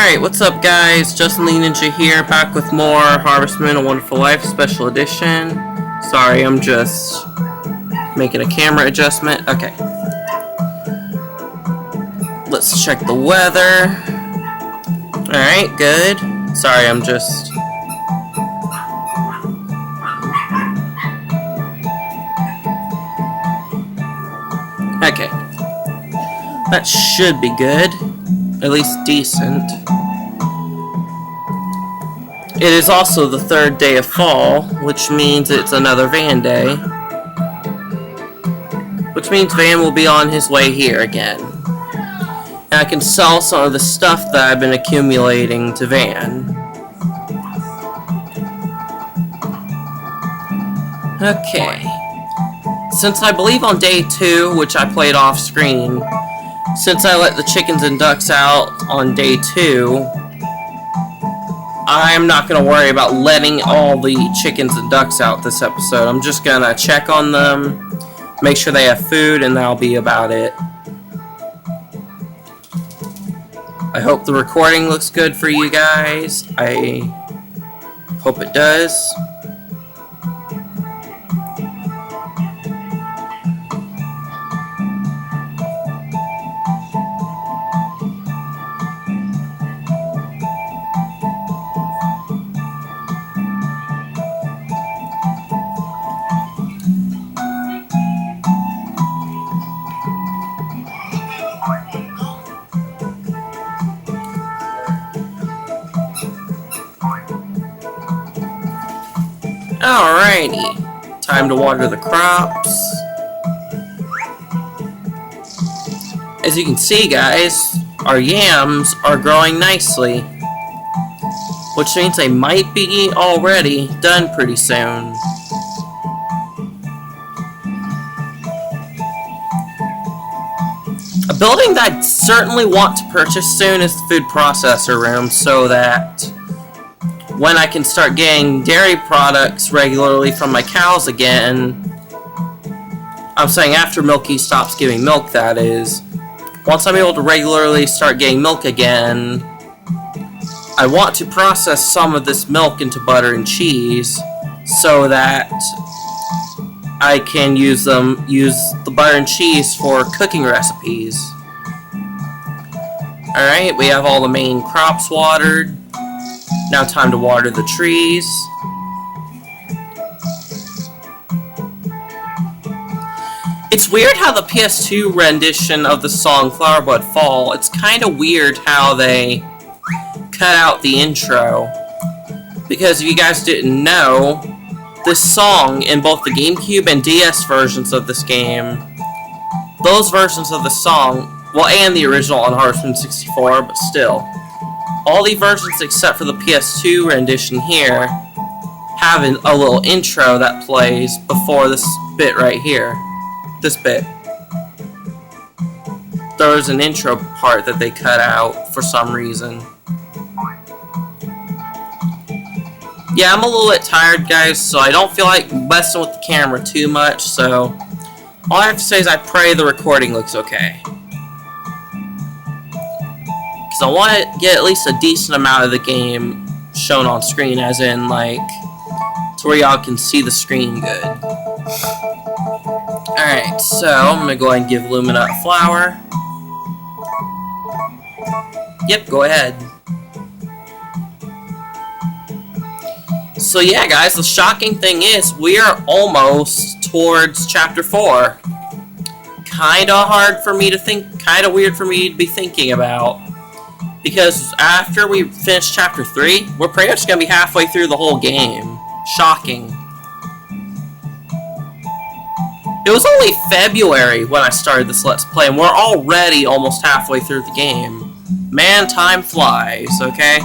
Alright, what's up guys? Justin Lee Ninja here, back with more Harvestman: A Wonderful Life Special Edition. Sorry, I'm just making a camera adjustment. Okay. Let's check the weather. Alright, good. Sorry, I'm just... Okay. That should be good. At least decent. It is also the third day of fall, which means it's another Van day. Which means Van will be on his way here again. And I can sell some of the stuff that I've been accumulating to Van. Okay. Since I believe on day 2, which I played off screen, since I let the chickens and ducks out on day 2, I'm not going to worry about letting all the chickens and ducks out this episode. I'm just going to check on them, make sure they have food, and that'll be about it. I hope the recording looks good for you guys. I hope it does. Alrighty, time to water the crops. As you can see guys, our yams are growing nicely, which means they might be already done pretty soon. A building that I certainly want to purchase soon is the food processor room, so that when I can start getting dairy products regularly from my cows again, I'm saying after Milky stops giving milk, that is. Once I'm able to regularly start getting milk again, I want to process some of this milk into butter and cheese so that I can use the butter and cheese for cooking recipes. Alright, we have all the main crops watered. Now time to water the trees. It's weird how the PS2 rendition of the song Flower Bud Fall, it's kind of weird how they cut out the intro. Because if you guys didn't know, this song in both the GameCube and DS versions of this game, those versions of the song, well, and the original on Harvestman 64, but still, all the versions except for the PS2 rendition here have a little intro that plays before this bit right here. This bit. There's an intro part that they cut out for some reason. Yeah, I'm a little bit tired, guys, so I don't feel like messing with the camera too much, so all I have to say is I pray the recording looks okay. I want to get at least a decent amount of the game shown on screen, as in, like, to where y'all can see the screen good. Alright, so I'm going to go ahead and give Lumina a flower. Yep, go ahead. So yeah, guys, the shocking thing is, we are almost towards Chapter 4. Kinda hard for me to think, kinda weird for me to be thinking about. Because after we finish Chapter 3, we're pretty much going to be halfway through the whole game. Shocking. It was only February when I started this Let's Play, and we're already almost halfway through the game. Man, time flies, okay?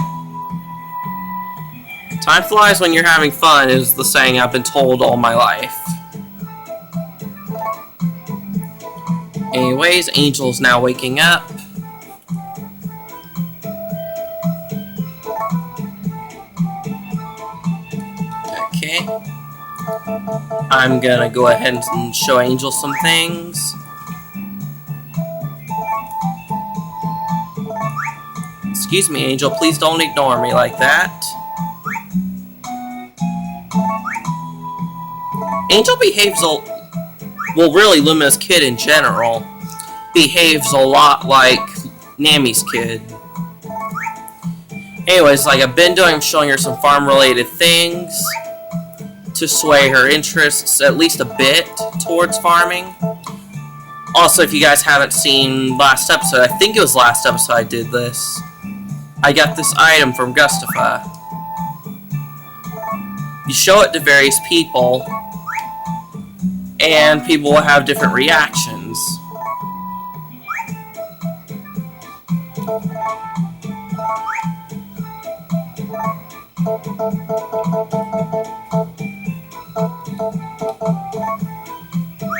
Time flies when you're having fun is the saying I've been told all my life. Anyways, Angel's now waking up. Okay. I'm gonna go ahead and show Angel some things. Excuse me, Angel, please don't ignore me like that. Angel behaves well, really, Lumina's kid in general behaves a lot like Nami's kid. Anyways, like I've been doing, I'm showing her some farm-related things to sway her interests at least a bit towards farming. Also, if you guys haven't seen last episode, I think it was last episode I did this. I got this item from Gustafa. You show it to various people, and people will have different reactions.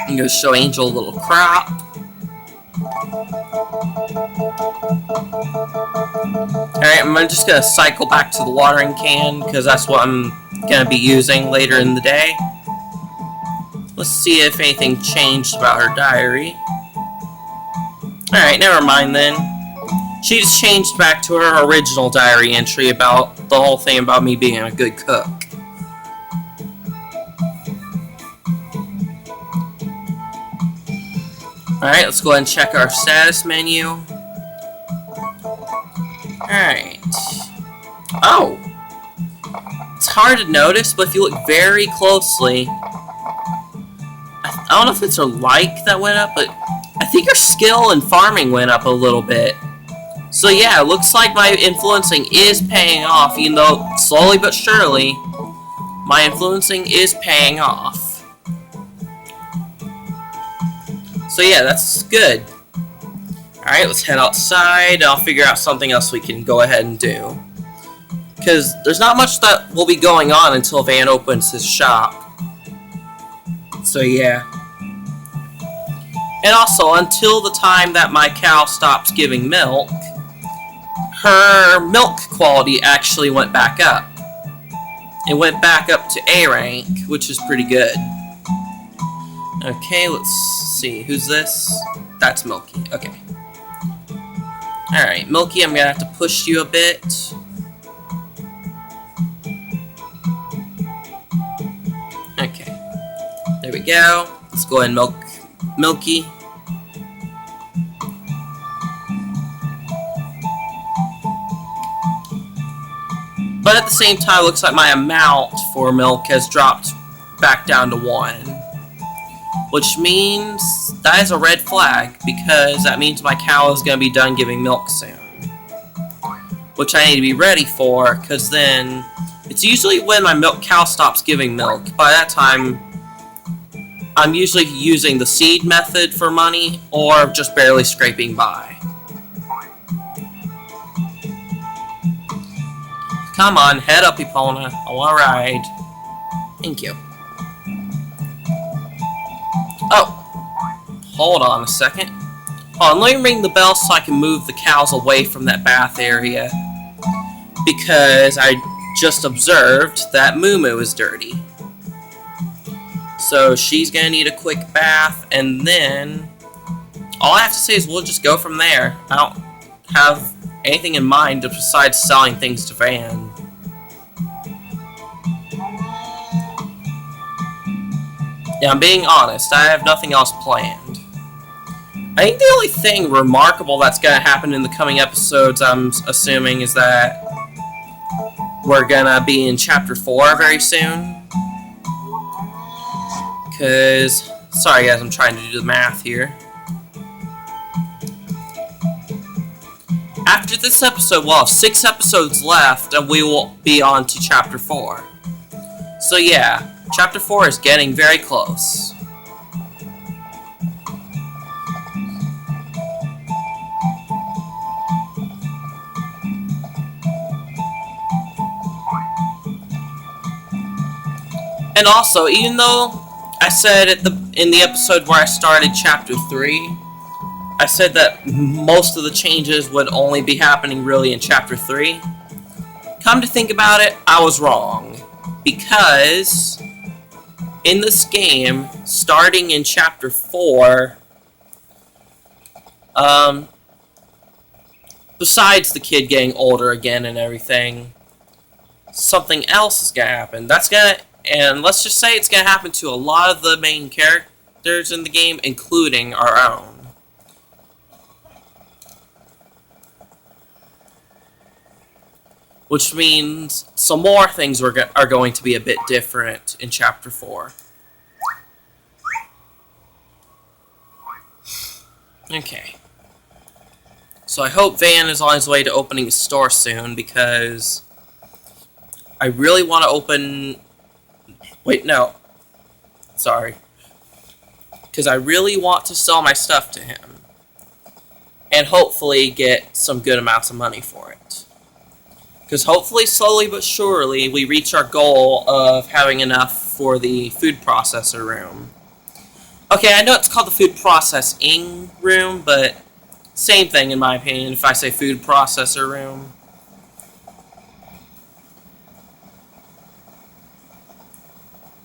I'm going to show Angel a little crop. Alright, I'm just going to cycle back to the watering can, because that's what I'm going to be using later in the day. Let's see if anything changed about her diary. Alright, never mind then. She just changed back to her original diary entry about the whole thing about me being a good cook. Alright, let's go ahead and check our status menu. Alright. Oh! It's hard to notice, but if you look very closely, I don't know if it's her like that went up, but I think her skill in farming went up a little bit. So yeah, it looks like my influencing is paying off, even though slowly but surely, my influencing is paying off. So yeah, that's good. Alright, let's head outside. I'll figure out something else we can go ahead and do. Because there's not much that will be going on until Van opens his shop. So yeah. And also, until the time that my cow stops giving milk, her milk quality actually went back up. It went back up to A rank, which is pretty good. Okay, let's see. Who's this? That's Milky. Okay. Alright, Milky, I'm gonna have to push you a bit. Okay. There we go. Let's go ahead and milk Milky. But at the same time, it looks like my amount for milk has dropped back down to 1. Which means that is a red flag, because that means my cow is going to be done giving milk soon. Which I need to be ready for, because then it's usually when my cow stops giving milk. By that time, I'm usually using the seed method for money, or just barely scraping by. Come on, head up, Epona. I want to ride. Thank you. Oh, hold on a second. Hold on, let me ring the bell so I can move the cows away from that bath area. Because I just observed that Moo Moo is dirty. So she's gonna need a quick bath, and then all I have to say is we'll just go from there. I don't have anything in mind besides selling things to Van. Yeah, I'm being honest. I have nothing else planned. I think the only thing remarkable that's going to happen in the coming episodes, I'm assuming, is that we're going to be in Chapter 4 very soon. Because, sorry guys, I'm trying to do the math here. After this episode, we'll have 6 episodes left, and we will be on to Chapter 4. So yeah. Chapter 4 is getting very close. And also, even though I said in the episode where I started Chapter 3, I said that most of the changes would only be happening really in Chapter 3, come to think about it, I was wrong. Because in this game, starting in Chapter 4, besides the kid getting older again and everything, something else is gonna happen. And let's just say it's gonna happen to a lot of the main characters in the game, including our own. Which means some more things are going to be a bit different in Chapter 4. Okay. So I hope Van is on his way to opening a store soon, because I really want to open... Wait, no. Sorry. Because I really want to sell my stuff to him. And hopefully get some good amounts of money for it. Because hopefully, slowly but surely, we reach our goal of having enough for the food processor room. Okay, I know it's called the food processing room, but same thing in my opinion if I say food processor room.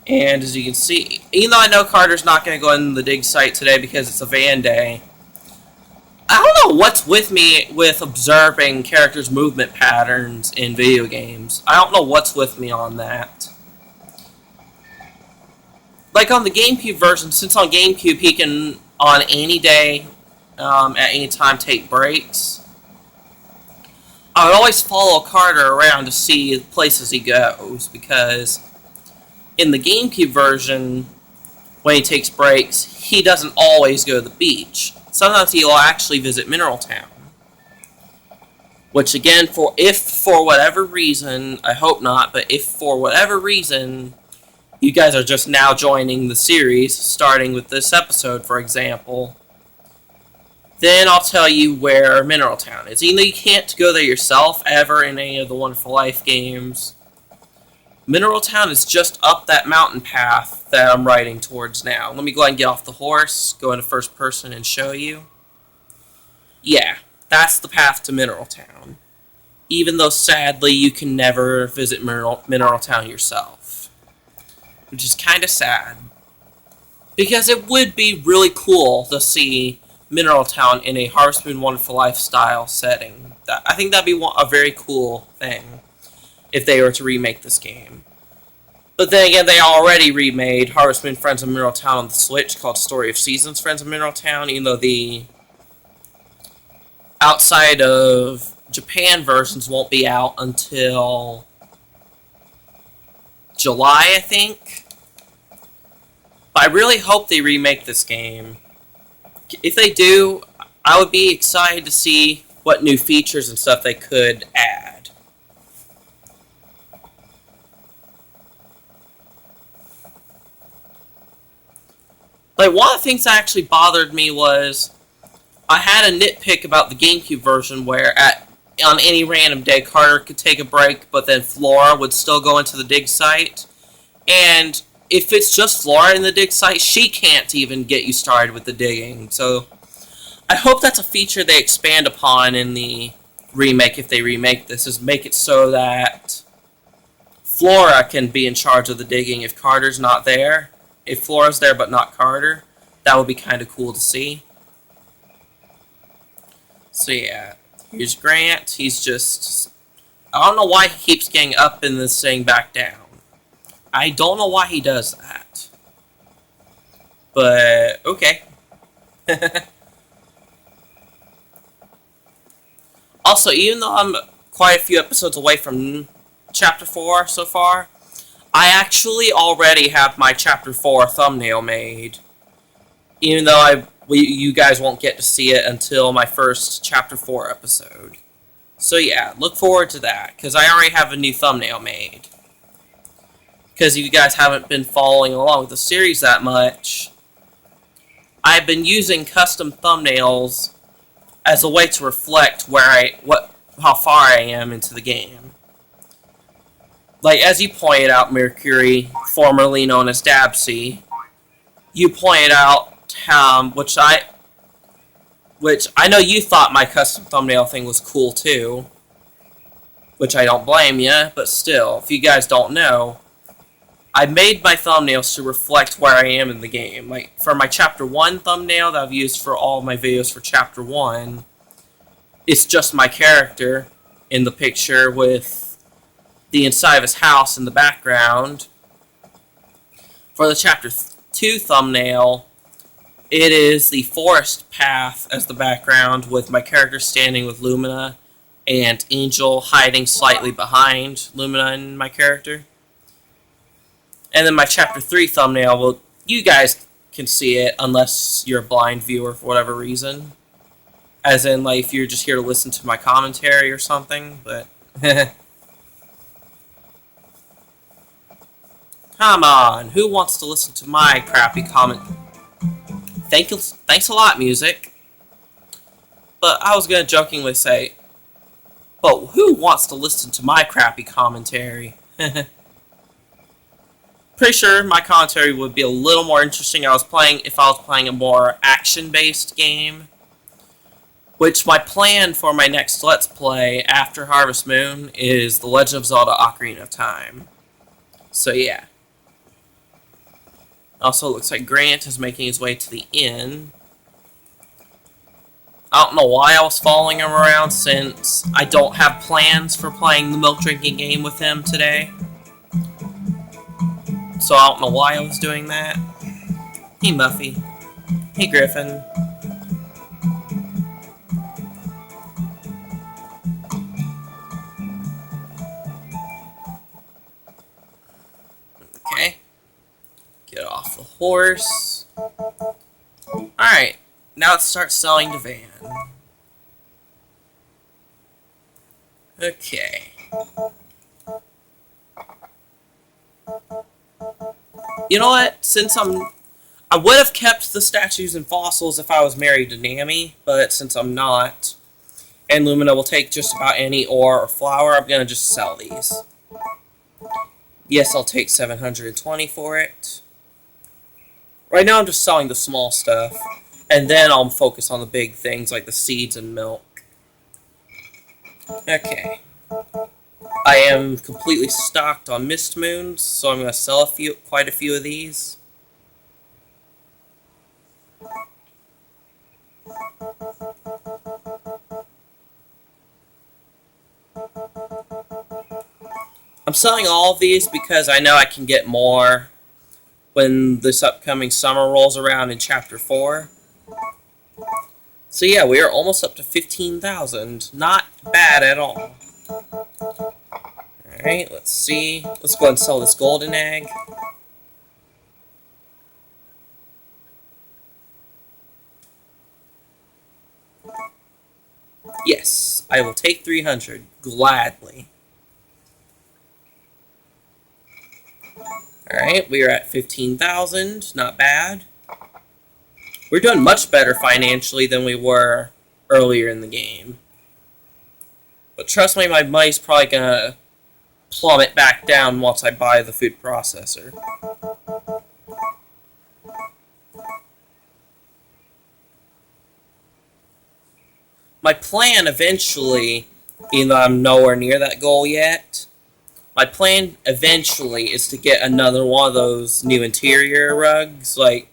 And as you can see, even though I know Carter's not going to go in the dig site today because it's a van day, I don't know what's with me with observing characters' movement patterns in video games. I don't know what's with me on that. Like on the GameCube version, since on GameCube he can, on any day, at any time, take breaks, I would always follow Carter around to see the places he goes, because in the GameCube version, when he takes breaks, he doesn't always go to the beach. Sometimes he'll actually visit Mineral Town. Which again, if for whatever reason, I hope not, but if for whatever reason you guys are just now joining the series, starting with this episode, for example, then I'll tell you where Mineral Town is. Even though you can't go there yourself ever in any of the Wonderful Life games, Mineral Town is just up that mountain path that I'm riding towards now. Let me go ahead and get off the horse, go into first person and show you. Yeah, that's the path to Mineral Town. Even though, sadly, you can never visit Mineral Town yourself. Which is kind of sad. Because it would be really cool to see Mineral Town in a Harvest Moon Wonderful Life style setting. I think that'd be a very cool thing if they were to remake this game. But then again, they already remade Harvest Moon Friends of Mineral Town on the Switch, called Story of Seasons Friends of Mineral Town, even though the outside of Japan versions won't be out until July, I think. But I really hope they remake this game. If they do, I would be excited to see what new features and stuff they could add. Like, one of the things that actually bothered me was I had a nitpick about the GameCube version where on any random day Carter could take a break, but then Flora would still go into the dig site. And if it's just Flora in the dig site, she can't even get you started with the digging. So I hope that's a feature they expand upon in the remake if they remake this, is make it so that Flora can be in charge of the digging if Carter's not there. If Flora's there but not Carter, that would be kind of cool to see. So yeah, here's Grant. He's just... I don't know why he keeps getting up and then staying back down. I don't know why he does that. But, okay. Also, even though I'm quite a few episodes away from Chapter 4 so far, I actually already have my Chapter 4 thumbnail made. Even though you guys won't get to see it until my first Chapter 4 episode. So yeah, look forward to that, because I already have a new thumbnail made. Because if you guys haven't been following along with the series that much, I've been using custom thumbnails as a way to reflect how far I am into the game. Like, as you pointed out, Mercury, formerly known as Dabsy, you pointed out which I know you thought my custom thumbnail thing was cool too, which I don't blame you, but still, if you guys don't know, I made my thumbnails to reflect where I am in the game. Like, for my Chapter 1 thumbnail that I've used for all of my videos for Chapter 1, it's just my character in the picture with the inside of his house in the background. For the Chapter 2 thumbnail, it is the forest path as the background with my character standing with Lumina and Angel hiding slightly behind Lumina and my character. And then my Chapter 3 thumbnail, well, you guys can see it unless you're a blind viewer for whatever reason. As in, like, if you're just here to listen to my commentary or something, but... Come on, who wants to listen to my crappy comment? Thanks a lot, music. But I was gonna jokingly say, but who wants to listen to my crappy commentary? Pretty sure my commentary would be a little more interesting if I was playing a more action-based game. Which my plan for my next Let's Play after Harvest Moon is The Legend of Zelda Ocarina of Time. So yeah. Also, it looks like Grant is making his way to the inn. I don't know why I was following him around since I don't have plans for playing the milk drinking game with him today. So I don't know why I was doing that. Hey Muffy. Hey Griffin. Okay. Get off the horse. Alright. Now let's start selling to Van. Okay. You know what? I would have kept the statues and fossils if I was married to Nami, but since I'm not, and Lumina will take just about any ore or flower, I'm gonna just sell these. Yes, I'll take 720 for it. Right now I'm just selling the small stuff, and then I'll focus on the big things like the seeds and milk. Okay. I am completely stocked on Mist Moons, so I'm going to sell quite a few of these. I'm selling all of these because I know I can get more when this upcoming summer rolls around in Chapter 4. So yeah, we are almost up to 15,000. Not bad at all. Alright, let's see. Let's go ahead and sell this golden egg. Yes, I will take 300. Gladly. Alright, we are at 15,000. Not bad. We're doing much better financially than we were earlier in the game. But trust me, my money's probably gonna plummet back down once I buy the food processor. My plan eventually, even though I'm nowhere near that goal yet, my plan eventually is to get another one of those new interior rugs, like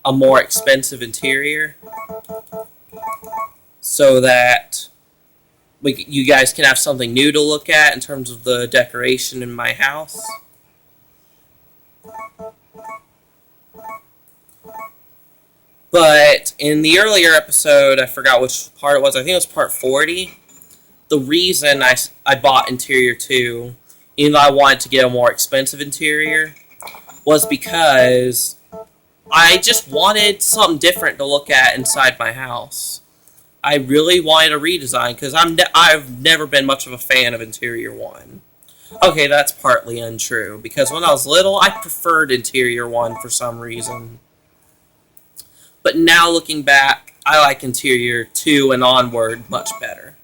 a more expensive interior, so that you guys can have something new to look at in terms of the decoration in my house. But in the earlier episode, I forgot which part it was, I think it was part 40, the reason I bought Interior 2, even though I wanted to get a more expensive interior, was because I just wanted something different to look at inside my house. I really wanted a redesign, because I've never been much of a fan of Interior 1. Okay, that's partly untrue, because when I was little, I preferred Interior 1 for some reason. But now looking back, I like Interior 2 and onward much better.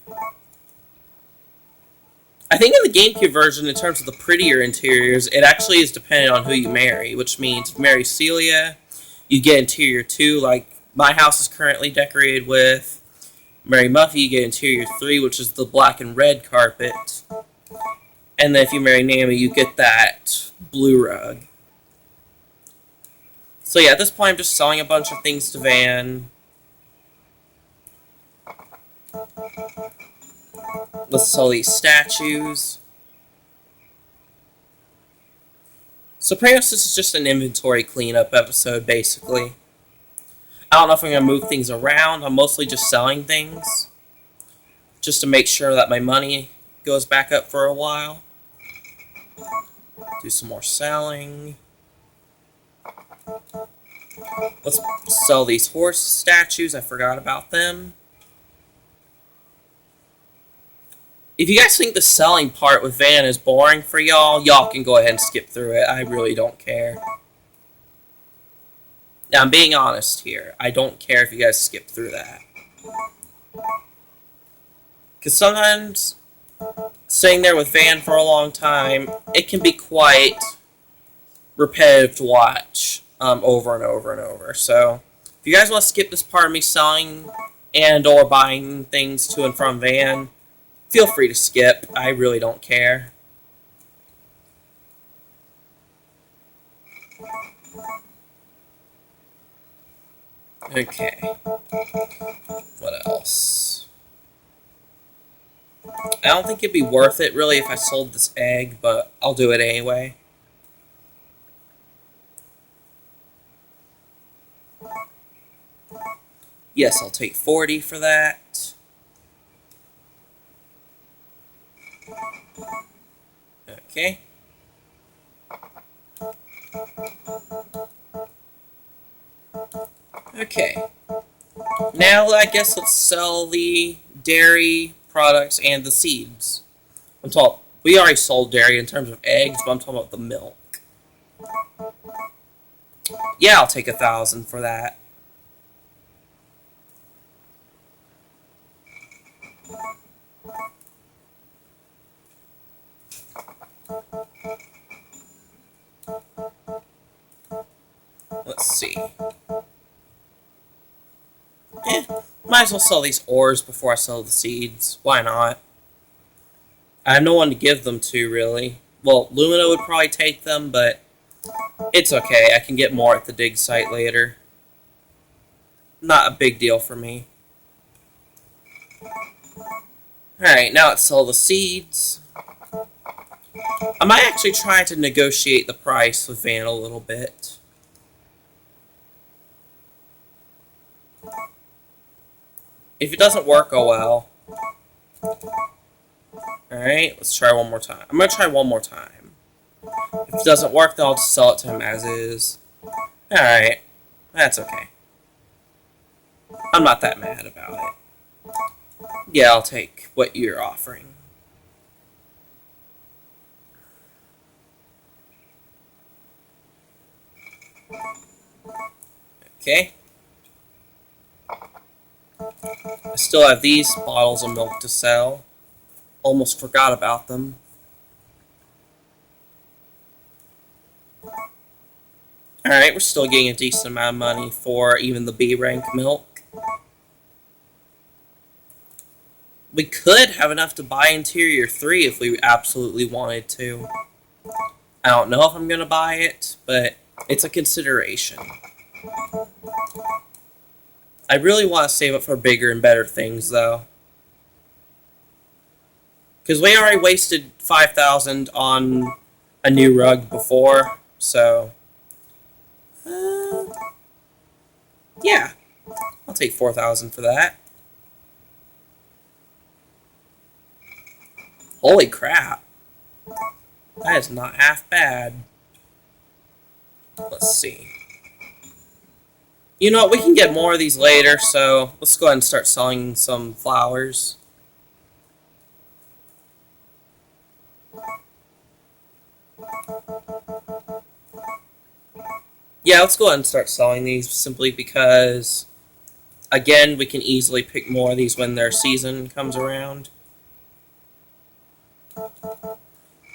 I think in the GameCube version, in terms of the prettier interiors, it actually is dependent on who you marry, which means if you marry Celia, you get Interior 2, like my house is currently decorated with. Marry Muffy, you get Interior 3, which is the black and red carpet. And then if you marry Nami, you get that blue rug. So yeah, at this point I'm just selling a bunch of things to Van. Let's sell these statues. So pretty much this is just an inventory cleanup episode, basically. I don't know if I'm going to move things around. I'm mostly just selling things. Just to make sure that my money goes back up for a while. Do some more selling. Let's sell these horse statues. I forgot about them. If you guys think the selling part with Van is boring for y'all, y'all can go ahead and skip through it. I really don't care. Now, I'm being honest here. I don't care if you guys skip through that. Because sometimes, sitting there with Van for a long time, it can be quite repetitive to watch over and over and over. So, if you guys want to skip this part of me selling and or buying things to and from Van, feel free to skip. I really don't care. Okay. What else? I don't think it'd be worth it, really, if I sold this egg, but I'll do it anyway. Yes, I'll take 40 for that. Okay. Okay. Now, I guess let's sell the dairy products and the seeds. We already sold dairy in terms of eggs, but I'm talking about the milk. Yeah, I'll take 1,000 for that. Let's see. Might as well sell these ores before I sell the seeds. Why not? I have no one to give them to, really. Well, Lumina would probably take them, but it's okay. I can get more at the dig site later. Not a big deal for me. Alright, now let's sell the seeds. I might actually try to negotiate the price with Van a little bit. If it doesn't work, oh well. Alright, let's try one more time. I'm going to try one more time. If it doesn't work, then I'll just sell it to him as is. Alright, that's okay. I'm not that mad about it. Yeah, I'll take what you're offering. Okay. I still have these bottles of milk to sell. Almost forgot about them. Alright, we're still getting a decent amount of money for even the B rank milk. We could have enough to buy Interior 3 if we absolutely wanted to. I don't know if I'm going to buy it, but it's a consideration. I really want to save it for bigger and better things, though. Because we already wasted 5,000 on a new rug before, so... yeah. I'll take 4,000 for that. Holy crap. That is not half bad. Let's see. You know what, we can get more of these later, so let's go ahead and start selling some flowers. Yeah, let's go ahead and start selling these simply because, again, we can easily pick more of these when their season comes around.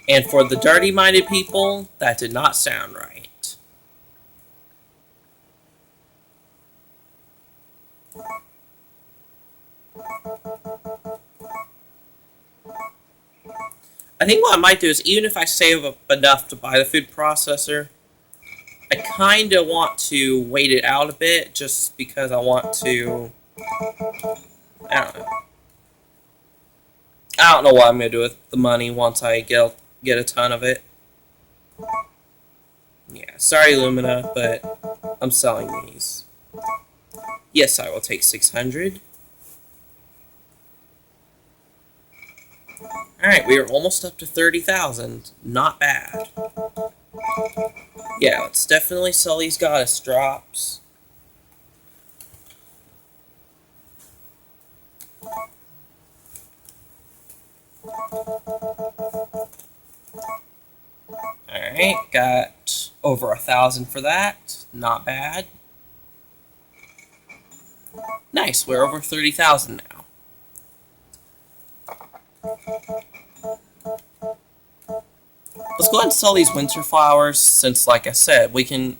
And for the dirty-minded people, that did not sound right. I think what I might do is, even if I save up enough to buy the food processor, I kind of want to wait it out a bit, just because I want to, I don't know. I don't know what I'm gonna do with the money once I get a ton of it. Yeah, sorry Lumina, but I'm selling these. Yes, I will take 600. Alright, we are almost up to 30,000. Not bad. Yeah, let's definitely sell these goddess drops. Alright, got over 1,000 for that. Not bad. Nice, we're over 30,000 now. Let's go ahead and sell these winter flowers, since, like I said, we can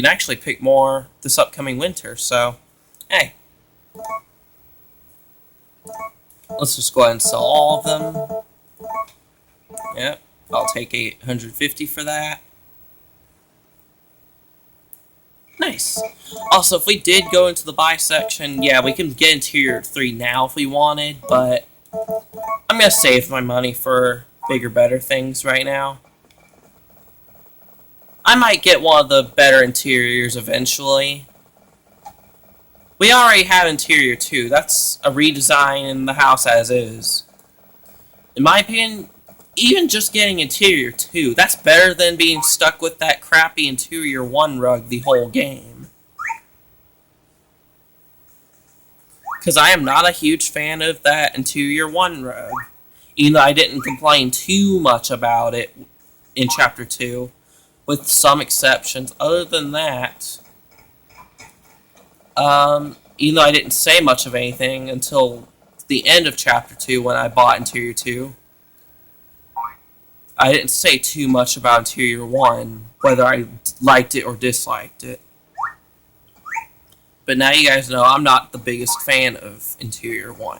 actually pick more this upcoming winter, so, hey. Let's just go ahead and sell all of them. Yep, I'll take 850 for that. Nice. Also, if we did go into the buy section, yeah, we can get interior 3 now if we wanted, but I'm going to save my money for bigger, better things right now. I might get one of the better interiors eventually. We already have interior 2. That's a redesign in the house as is. In my opinion, even just getting interior 2, that's better than being stuck with that crappy interior 1 rug the whole game. Because I am not a huge fan of that interior 1 rug. Even though I didn't complain too much about it in Chapter 2. With some exceptions. Other than that, even though I didn't say much of anything until the end of Chapter 2 when I bought Interior 2, I didn't say too much about Interior 1, whether I liked it or disliked it. But now you guys know I'm not the biggest fan of Interior 1.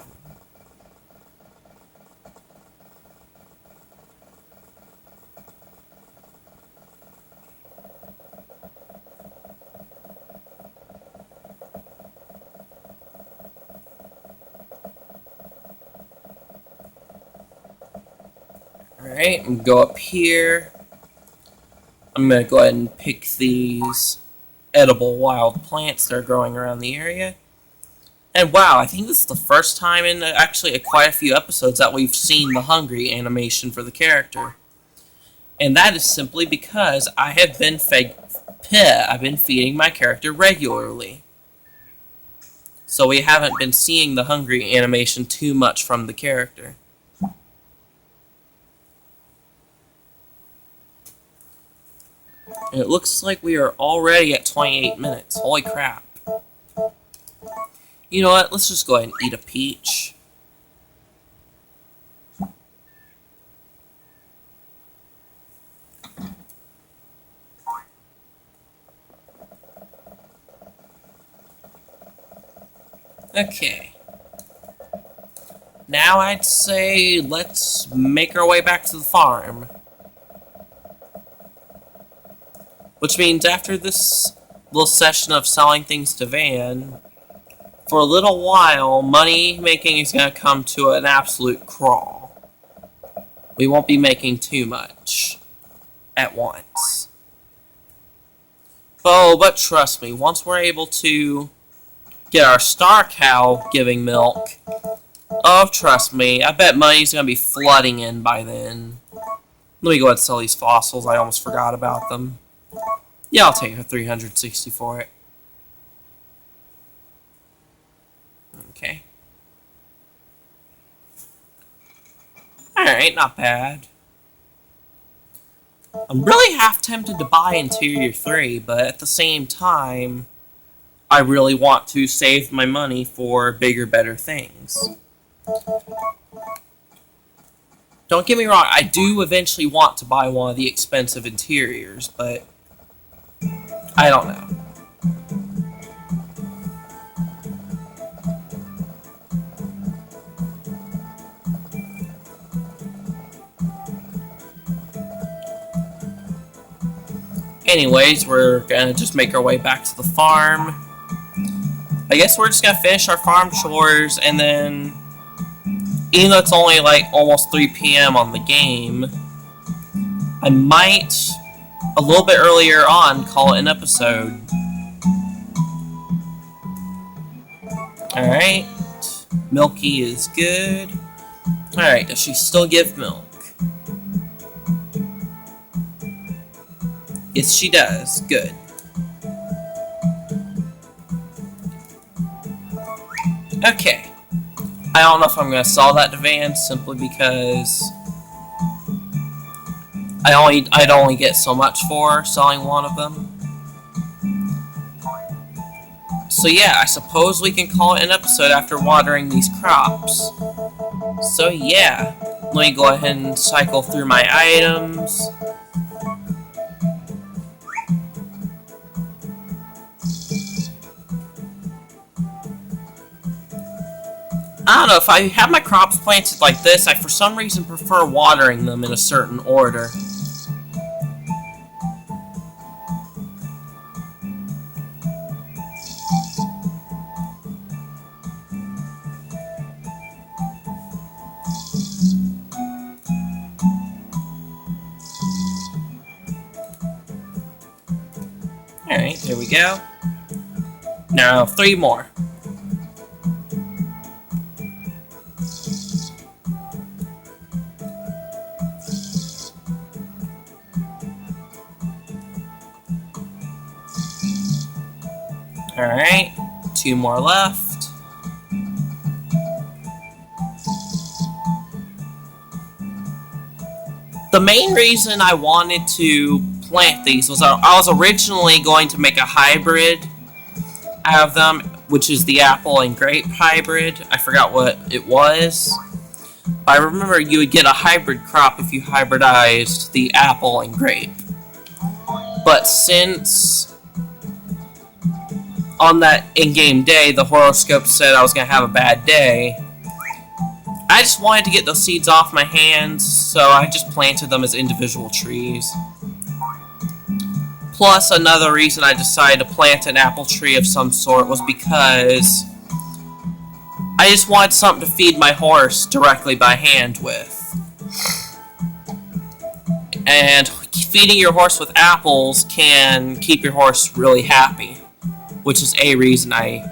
Alright, I'm going to go up here. I'm going to go ahead and pick these edible wild plants that are growing around the area. And wow, I think this is the first time in actually quite a few episodes that we've seen the hungry animation for the character. And that is simply because I have been I've been feeding my character regularly. So we haven't been seeing the hungry animation too much from the character. And it looks like we are already at 28 minutes. Holy crap. You know what? Let's just go ahead and eat a peach. Okay. Now I'd say let's make our way back to the farm. Which means after this little session of selling things to Van, for a little while, money making is going to come to an absolute crawl. We won't be making too much at once. Oh, but trust me, once we're able to get our star cow giving milk, oh, trust me, I bet money's going to be flooding in by then. Let me go ahead and sell these fossils, I almost forgot about them. Yeah, I'll take a 360 for it. Okay. Alright, not bad. I'm really half tempted to buy Interior 3, but at the same time, I really want to save my money for bigger, better things. Don't get me wrong, I do eventually want to buy one of the expensive interiors, but I don't know. Anyways, we're gonna just make our way back to the farm. I guess we're just gonna finish our farm chores and then even though it's only like almost 3 p.m. on the game, I might, a little bit earlier on, call it an episode. Alright. Milky is good. Alright, does she still give milk? Yes, she does. Good. Okay. I don't know if I'm going to sell that to Van simply because I'd only get so much for selling one of them. So yeah, I suppose we can call it an episode after watering these crops. So yeah, let me go ahead and cycle through my items. I don't know, if I have my crops planted like this, I for some reason prefer watering them in a certain order. Alright, there we go. Now, 3 more. Alright, 2 more left. The main reason I wanted to plant these was I was originally going to make a hybrid out of them, which is the apple and grape hybrid. I forgot what it was. But I remember you would get a hybrid crop if you hybridized the apple and grape. But since on that in-game day, the horoscope said I was going to have a bad day, I just wanted to get those seeds off my hands, so I just planted them as individual trees. Plus, another reason I decided to plant an apple tree of some sort was because I just wanted something to feed my horse directly by hand with. And feeding your horse with apples can keep your horse really happy, which is a reason I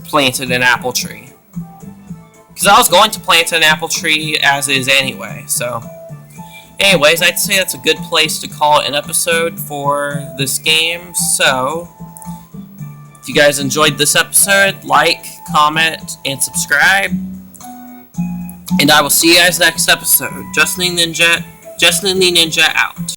planted an apple tree. Because I was going to plant an apple tree as is anyway, so... Anyways, I'd say that's a good place to call it an episode for this game, so... If you guys enjoyed this episode, like, comment, and subscribe. And I will see you guys next episode. Justin the Ninja out.